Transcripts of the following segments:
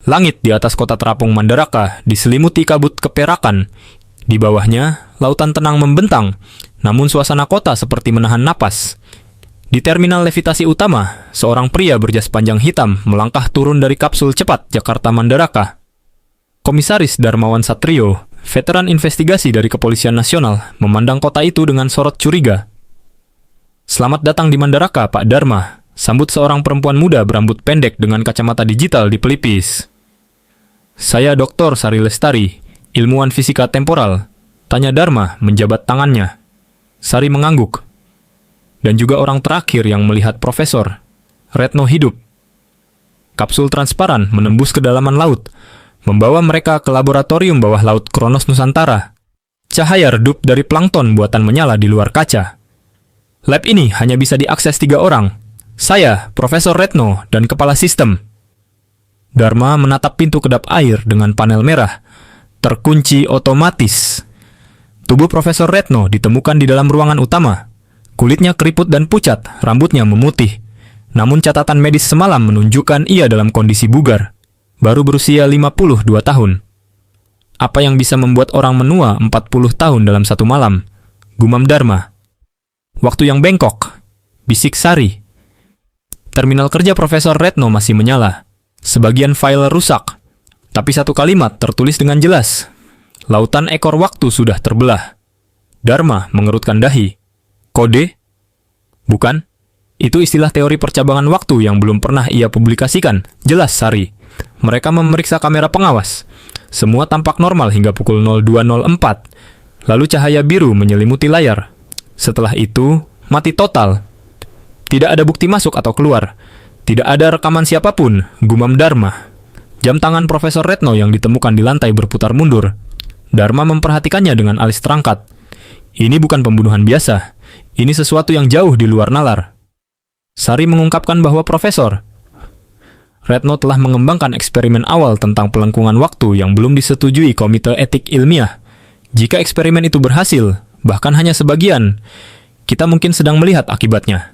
Langit di atas kota terapung Mandaraka diselimuti kabut keperakan. Di bawahnya, lautan tenang membentang, namun suasana kota seperti menahan napas. Di terminal levitasi utama, seorang pria berjas panjang hitam melangkah turun dari kapsul cepat Jakarta Mandaraka. Komisaris Darmawan Satrio, veteran investigasi dari Kepolisian Nasional, memandang kota itu dengan sorot curiga. "Selamat datang di Mandaraka, Pak Dharma," sambut seorang perempuan muda berambut pendek dengan kacamata digital di pelipis. "Saya Dr. Sari Lestari, ilmuwan fisika temporal," tanya Dharma menjabat tangannya. Sari mengangguk. "Dan juga orang terakhir yang melihat Profesor Retno hidup." Kapsul transparan menembus kedalaman laut, membawa mereka ke laboratorium bawah laut Kronos Nusantara. Cahaya redup dari plankton buatan menyala di luar kaca. Lab ini hanya bisa diakses 3 orang. Saya, Profesor Retno, dan Kepala Sistem. Dharma menatap pintu kedap air dengan panel merah. Terkunci otomatis. Tubuh Profesor Retno ditemukan di dalam ruangan utama. Kulitnya keriput dan pucat, rambutnya memutih. Namun catatan medis semalam menunjukkan ia dalam kondisi bugar. Baru berusia 52 tahun. Apa yang bisa membuat orang menua 40 tahun dalam satu malam? Gumam Dharma. "Waktu yang bengkok," bisik Sari. Terminal kerja Profesor Retno masih menyala. Sebagian file rusak. Tapi satu kalimat tertulis dengan jelas. Lautan ekor waktu sudah terbelah. Dharma mengerutkan dahi. "Kode?" "Bukan. Itu istilah teori percabangan waktu yang belum pernah ia publikasikan," jelas Sari. Mereka memeriksa kamera pengawas. Semua tampak normal hingga pukul 02.04. Lalu cahaya biru menyelimuti layar. Setelah itu, mati total. Tidak ada bukti masuk atau keluar. Tidak ada rekaman siapapun, gumam Dharma. Jam tangan Profesor Retno yang ditemukan di lantai berputar mundur. Dharma memperhatikannya dengan alis terangkat. Ini bukan pembunuhan biasa. Ini sesuatu yang jauh di luar nalar. Sari mengungkapkan bahwa Profesor Retno telah mengembangkan eksperimen awal tentang pelengkungan waktu yang belum disetujui Komite Etik Ilmiah. Jika eksperimen itu berhasil, bahkan hanya sebagian, kita mungkin sedang melihat akibatnya.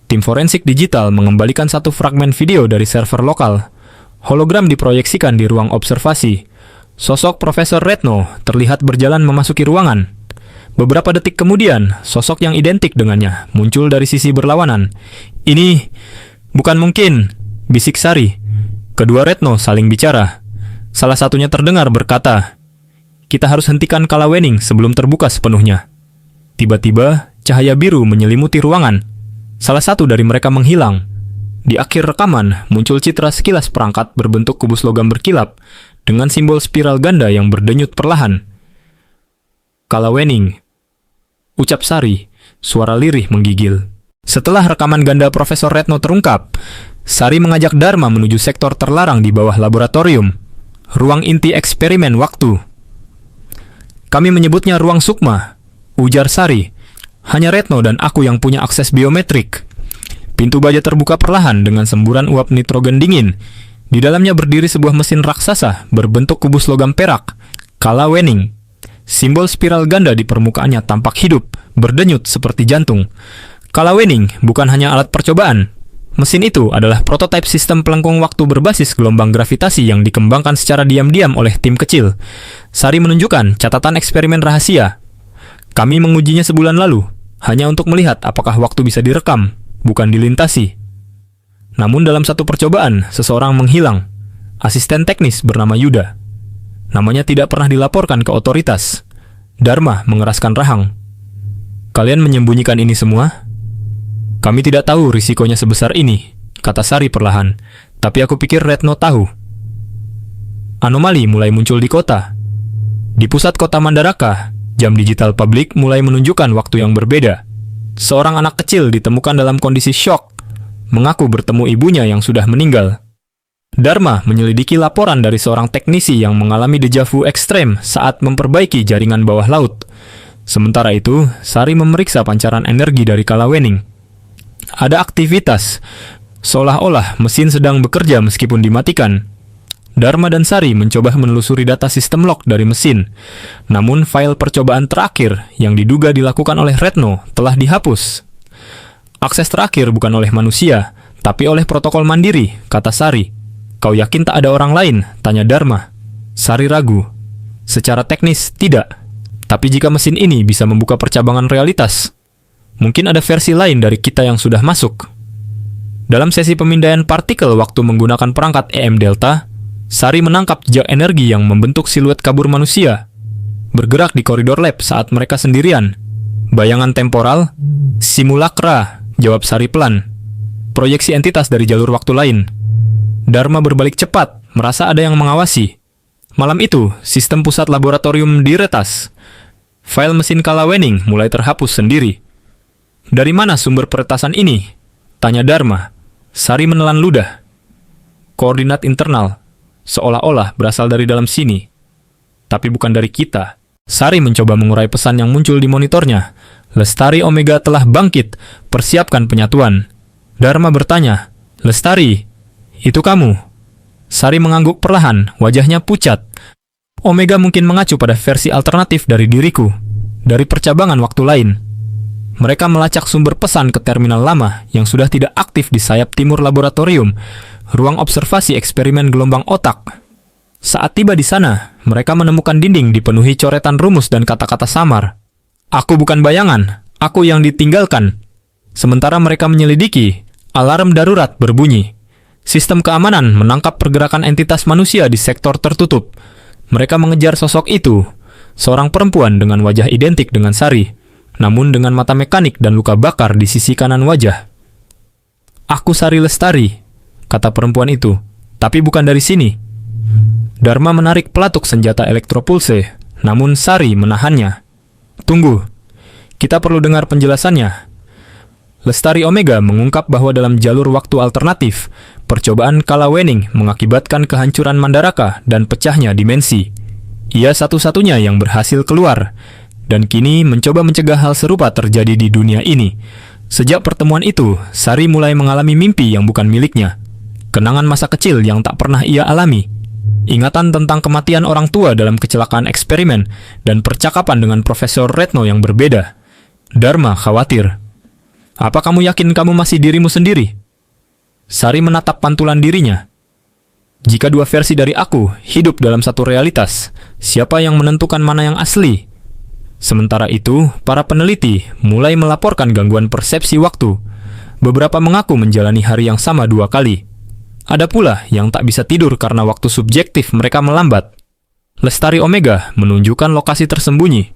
Tim forensik digital mengembalikan satu fragmen video dari server lokal. Hologram diproyeksikan di ruang observasi. Sosok Profesor Retno terlihat berjalan memasuki ruangan. Beberapa detik kemudian, sosok yang identik dengannya muncul dari sisi berlawanan. "Ini bukan mungkin," bisik Sari. Kedua Retno saling bicara. Salah satunya terdengar berkata, "Kita harus hentikan Kalawening sebelum terbuka sepenuhnya." Tiba-tiba, cahaya biru menyelimuti ruangan. Salah satu dari mereka menghilang. Di akhir rekaman, muncul citra sekilas perangkat berbentuk kubus logam berkilap dengan simbol spiral ganda yang berdenyut perlahan. "Kalawening," ucap Sari, suara lirih menggigil. Setelah rekaman ganda Profesor Retno terungkap, Sari mengajak Dharma menuju sektor terlarang di bawah laboratorium, ruang inti eksperimen waktu. "Kami menyebutnya ruang Sukma," ujar Sari. "Hanya Retno dan aku yang punya akses biometrik." Pintu baja terbuka perlahan dengan semburan uap nitrogen dingin. Di dalamnya berdiri sebuah mesin raksasa berbentuk kubus logam perak, Kalawening. Simbol spiral ganda di permukaannya tampak hidup, berdenyut seperti jantung. Kalawening bukan hanya alat percobaan. Mesin itu adalah prototipe sistem pelengkung waktu berbasis gelombang gravitasi yang dikembangkan secara diam-diam oleh tim kecil. Sari menunjukkan catatan eksperimen rahasia. "Kami mengujinya sebulan lalu, hanya untuk melihat apakah waktu bisa direkam, bukan dilintasi." Namun dalam satu percobaan, seseorang menghilang. Asisten teknis bernama Yuda. Namanya tidak pernah dilaporkan ke otoritas. Dharma mengeraskan rahang. "Kalian menyembunyikan ini semua?" "Kami tidak tahu risikonya sebesar ini," kata Sari perlahan. "Tapi aku pikir Retno tahu." Anomali mulai muncul di kota. Di pusat kota Mandaraka, jam digital publik mulai menunjukkan waktu yang berbeda. Seorang anak kecil ditemukan dalam kondisi syok, mengaku bertemu ibunya yang sudah meninggal. Dharma menyelidiki laporan dari seorang teknisi yang mengalami dejavu ekstrem saat memperbaiki jaringan bawah laut. Sementara itu, Sari memeriksa pancaran energi dari Kalawening. Ada aktivitas, seolah-olah mesin sedang bekerja meskipun dimatikan. Dharma dan Sari mencoba menelusuri data sistem log dari mesin. Namun file percobaan terakhir yang diduga dilakukan oleh Retno telah dihapus. Akses terakhir bukan oleh manusia, tapi oleh protokol mandiri, kata Sari. Kau yakin tak ada orang lain? Tanya Dharma. Sari ragu. Secara teknis, tidak. Tapi jika mesin ini bisa membuka percabangan realitas, mungkin ada versi lain dari kita yang sudah masuk. Dalam sesi pemindaian partikel waktu menggunakan perangkat EM Delta, Sari menangkap jejak energi yang membentuk siluet kabur manusia, bergerak di koridor lab saat mereka sendirian. Bayangan temporal, simulakra, jawab Sari pelan. Proyeksi entitas dari jalur waktu lain. Dharma berbalik cepat, merasa ada yang mengawasi. Malam itu, sistem pusat laboratorium diretas. File mesin Kalawening mulai terhapus sendiri. Dari mana sumber peretasan ini? Tanya Dharma. Sari menelan ludah. Koordinat internal, seolah-olah berasal dari dalam sini. Tapi bukan dari kita. Sari mencoba mengurai pesan yang muncul di monitornya. Lestari Omega telah bangkit, persiapkan penyatuan. Dharma bertanya, Lestari, itu kamu? Sari mengangguk perlahan, wajahnya pucat. Omega mungkin mengacu pada versi alternatif dari diriku, dari percabangan waktu lain. Mereka melacak sumber pesan ke terminal lama yang sudah tidak aktif di sayap timur laboratorium, ruang observasi eksperimen gelombang otak. Saat tiba di sana, mereka menemukan dinding dipenuhi coretan rumus dan kata-kata samar. Aku bukan bayangan, aku yang ditinggalkan. Sementara mereka menyelidiki, alarm darurat berbunyi. Sistem keamanan menangkap pergerakan entitas manusia di sektor tertutup. Mereka mengejar sosok itu, seorang perempuan dengan wajah identik dengan Sari, namun dengan mata mekanik dan luka bakar di sisi kanan wajah. Aku Sari Lestari, kata perempuan itu, tapi bukan dari sini. Dharma menarik pelatuk senjata elektropulse, namun Sari menahannya. Tunggu, kita perlu dengar penjelasannya. Lestari Omega mengungkap bahwa dalam jalur waktu alternatif, percobaan Kalawening mengakibatkan kehancuran Mandaraka dan pecahnya dimensi. Ia satu-satunya yang berhasil keluar, dan kini mencoba mencegah hal serupa terjadi di dunia ini. Sejak pertemuan itu, Sari mulai mengalami mimpi yang bukan miliknya. Kenangan masa kecil yang tak pernah ia alami. Ingatan tentang kematian orang tua dalam kecelakaan eksperimen, dan percakapan dengan Profesor Retno yang berbeda. Dharma khawatir. Apa kamu yakin kamu masih dirimu sendiri? Sari menatap pantulan dirinya. Jika dua versi dari aku hidup dalam satu realitas, siapa yang menentukan mana yang asli? Sementara itu, para peneliti mulai melaporkan gangguan persepsi waktu. Beberapa mengaku menjalani hari yang sama 2 kali. Ada pula yang tak bisa tidur karena waktu subjektif mereka melambat. Lestari Omega menunjukkan lokasi tersembunyi.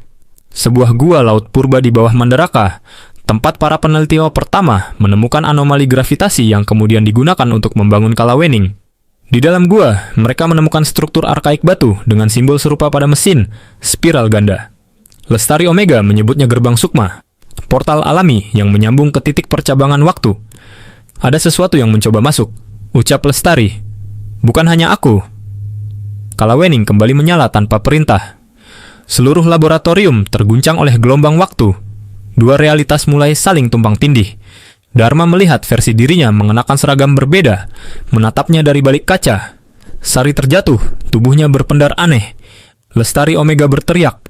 Sebuah gua laut purba di bawah Mandaraka, tempat para peneliti pertama menemukan anomali gravitasi yang kemudian digunakan untuk membangun Kalawening. Di dalam gua, mereka menemukan struktur arkaik batu dengan simbol serupa pada mesin, spiral ganda. Lestari Omega menyebutnya gerbang sukma, portal alami yang menyambung ke titik percabangan waktu. Ada sesuatu yang mencoba masuk, ucap Lestari. Bukan hanya aku. Kalawening kembali menyala tanpa perintah. Seluruh laboratorium terguncang oleh gelombang waktu. Dua realitas mulai saling tumpang tindih. Dharma melihat versi dirinya mengenakan seragam berbeda, menatapnya dari balik kaca. Sari terjatuh, tubuhnya berpendar aneh. Lestari Omega berteriak,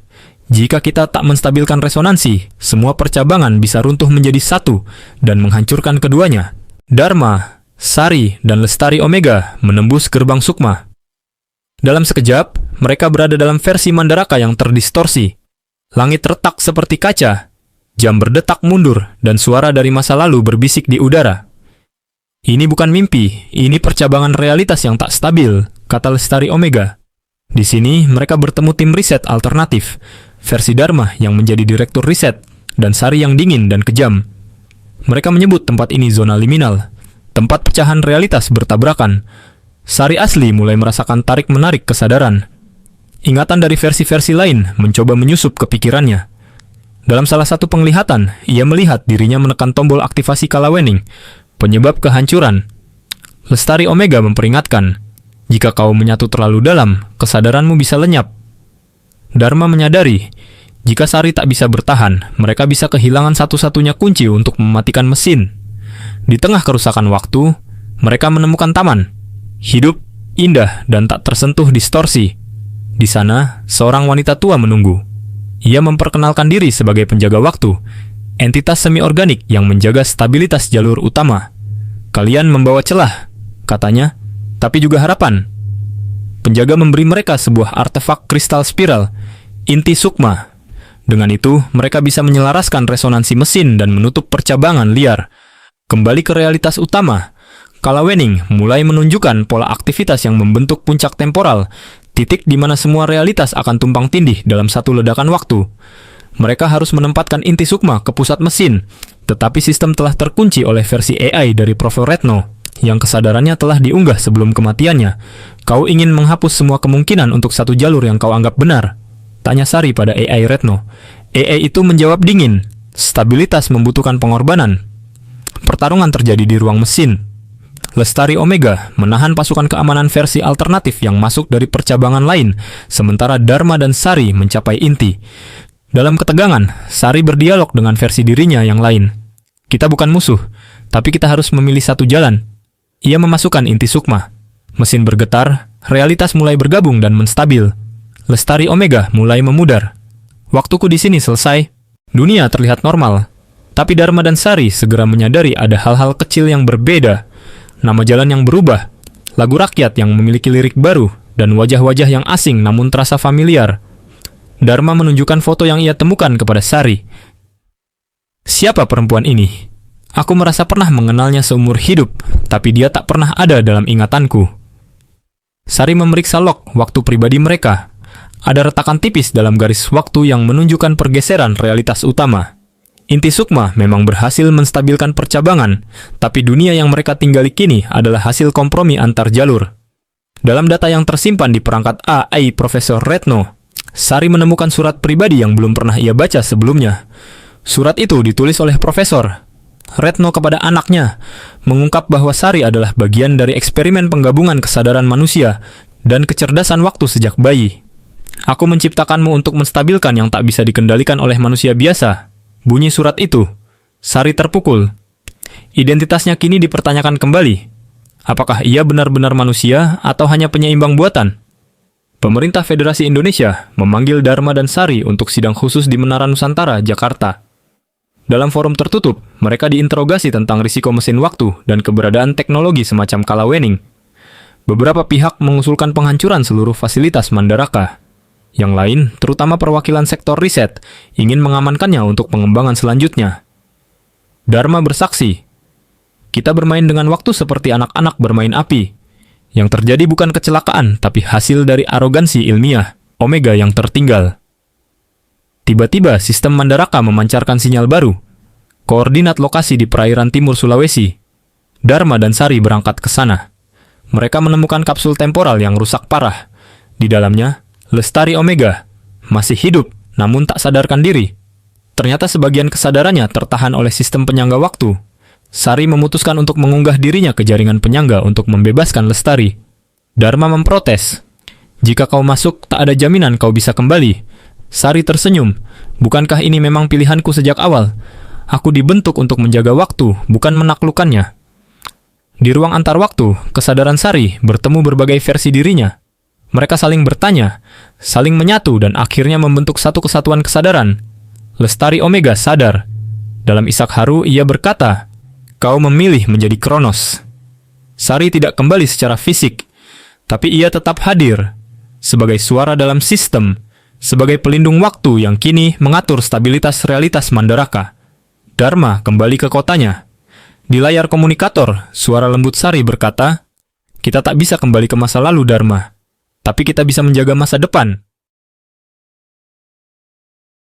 jika kita tak menstabilkan resonansi, semua percabangan bisa runtuh menjadi satu dan menghancurkan keduanya. Dharma, Sari, dan Lestari Omega menembus gerbang sukma. Dalam sekejap, mereka berada dalam versi Mandaraka yang terdistorsi. Langit retak seperti kaca, jam berdetak mundur, dan suara dari masa lalu berbisik di udara. Ini bukan mimpi, ini percabangan realitas yang tak stabil, kata Lestari Omega. Di sini, mereka bertemu tim riset alternatif, versi Dharma yang menjadi direktur riset, dan Sari yang dingin dan kejam. Mereka menyebut tempat ini zona liminal, tempat pecahan realitas bertabrakan. Sari asli mulai merasakan tarik-menarik kesadaran. Ingatan dari versi-versi lain mencoba menyusup ke pikirannya. Dalam salah satu penglihatan, ia melihat dirinya menekan tombol aktivasi Kalawening, penyebab kehancuran. Lestari Omega memperingatkan, jika kau menyatu terlalu dalam, kesadaranmu bisa lenyap. Dharma menyadari, jika Sari tak bisa bertahan, mereka bisa kehilangan satu-satunya kunci untuk mematikan mesin. Di tengah kerusakan waktu, mereka menemukan taman. Hidup, indah, dan tak tersentuh distorsi. Di sana, seorang wanita tua menunggu. Ia memperkenalkan diri sebagai penjaga waktu, entitas semi-organik yang menjaga stabilitas jalur utama. Kalian membawa celah, katanya, tapi juga harapan. Penjaga memberi mereka sebuah artefak kristal spiral, inti sukma. Dengan itu, mereka bisa menyelaraskan resonansi mesin dan menutup percabangan liar. Kembali ke realitas utama, Kalawening mulai menunjukkan pola aktivitas yang membentuk puncak temporal, titik di mana semua realitas akan tumpang tindih dalam satu ledakan waktu. Mereka harus menempatkan inti sukma ke pusat mesin, tetapi sistem telah terkunci oleh versi AI dari Profesor Retno, yang kesadarannya telah diunggah sebelum kematiannya. Kau ingin menghapus semua kemungkinan untuk satu jalur yang kau anggap benar? Tanya Sari pada AI Retno. AI itu menjawab dingin, stabilitas membutuhkan pengorbanan. Pertarungan terjadi di ruang mesin. Lestari Omega menahan pasukan keamanan versi alternatif yang masuk dari percabangan lain, sementara Dharma dan Sari mencapai inti. Dalam ketegangan, Sari berdialog dengan versi dirinya yang lain. Kita bukan musuh, tapi kita harus memilih satu jalan. Ia memasukkan inti sukma. Mesin bergetar, realitas mulai bergabung dan menstabil. Lestari Omega mulai memudar. Waktuku di sini selesai. Dunia terlihat normal. Tapi Dharma dan Sari segera menyadari ada hal-hal kecil yang berbeda. Nama jalan yang berubah, lagu rakyat yang memiliki lirik baru, dan wajah-wajah yang asing namun terasa familiar. Dharma menunjukkan foto yang ia temukan kepada Sari. Siapa perempuan ini? Aku merasa pernah mengenalnya seumur hidup, tapi dia tak pernah ada dalam ingatanku. Sari memeriksa log waktu pribadi mereka. Ada retakan tipis dalam garis waktu yang menunjukkan pergeseran realitas utama. Inti sukma memang berhasil menstabilkan percabangan, tapi dunia yang mereka tinggali kini adalah hasil kompromi antar jalur. Dalam data yang tersimpan di perangkat AI Profesor Retno, Sari menemukan surat pribadi yang belum pernah ia baca sebelumnya. Surat itu ditulis oleh Profesor Retno kepada anaknya, mengungkap bahwa Sari adalah bagian dari eksperimen penggabungan kesadaran manusia dan kecerdasan waktu sejak bayi. Aku menciptakanmu untuk menstabilkan yang tak bisa dikendalikan oleh manusia biasa. Bunyi surat itu. Sari terpukul. Identitasnya kini dipertanyakan kembali. Apakah ia benar-benar manusia atau hanya penyeimbang buatan? Pemerintah Federasi Indonesia memanggil Dharma dan Sari untuk sidang khusus di Menara Nusantara, Jakarta. Dalam forum tertutup, mereka diinterogasi tentang risiko mesin waktu dan keberadaan teknologi semacam Kalawening. Beberapa pihak mengusulkan penghancuran seluruh fasilitas Mandaraka. Yang lain, terutama perwakilan sektor riset, ingin mengamankannya untuk pengembangan selanjutnya. Dharma bersaksi, kita bermain dengan waktu seperti anak-anak bermain api. Yang terjadi bukan kecelakaan, tapi hasil dari arogansi ilmiah, Omega yang tertinggal. Tiba-tiba, sistem Mandaraka memancarkan sinyal baru. Koordinat lokasi di perairan timur Sulawesi. Dharma dan Sari berangkat ke sana. Mereka menemukan kapsul temporal yang rusak parah. Di dalamnya, Lestari Omega masih hidup, namun tak sadarkan diri. Ternyata sebagian kesadarannya tertahan oleh sistem penyangga waktu. Sari memutuskan untuk mengunggah dirinya ke jaringan penyangga untuk membebaskan Lestari. Dharma memprotes. Jika kau masuk, tak ada jaminan kau bisa kembali. Sari tersenyum. Bukankah ini memang pilihanku sejak awal? Aku dibentuk untuk menjaga waktu, bukan menaklukkannya. Di ruang antar waktu, kesadaran Sari bertemu berbagai versi dirinya. Mereka saling bertanya, saling menyatu dan akhirnya membentuk satu kesatuan kesadaran. Lestari Omega sadar. Dalam isak haru ia berkata, kau memilih menjadi Kronos. Sari tidak kembali secara fisik, tapi ia tetap hadir. Sebagai suara dalam sistem, sebagai pelindung waktu yang kini mengatur stabilitas realitas Mandaraka. Dharma kembali ke kotanya. Di layar komunikator, suara lembut Sari berkata, kita tak bisa kembali ke masa lalu, Dharma. Tapi kita bisa menjaga masa depan.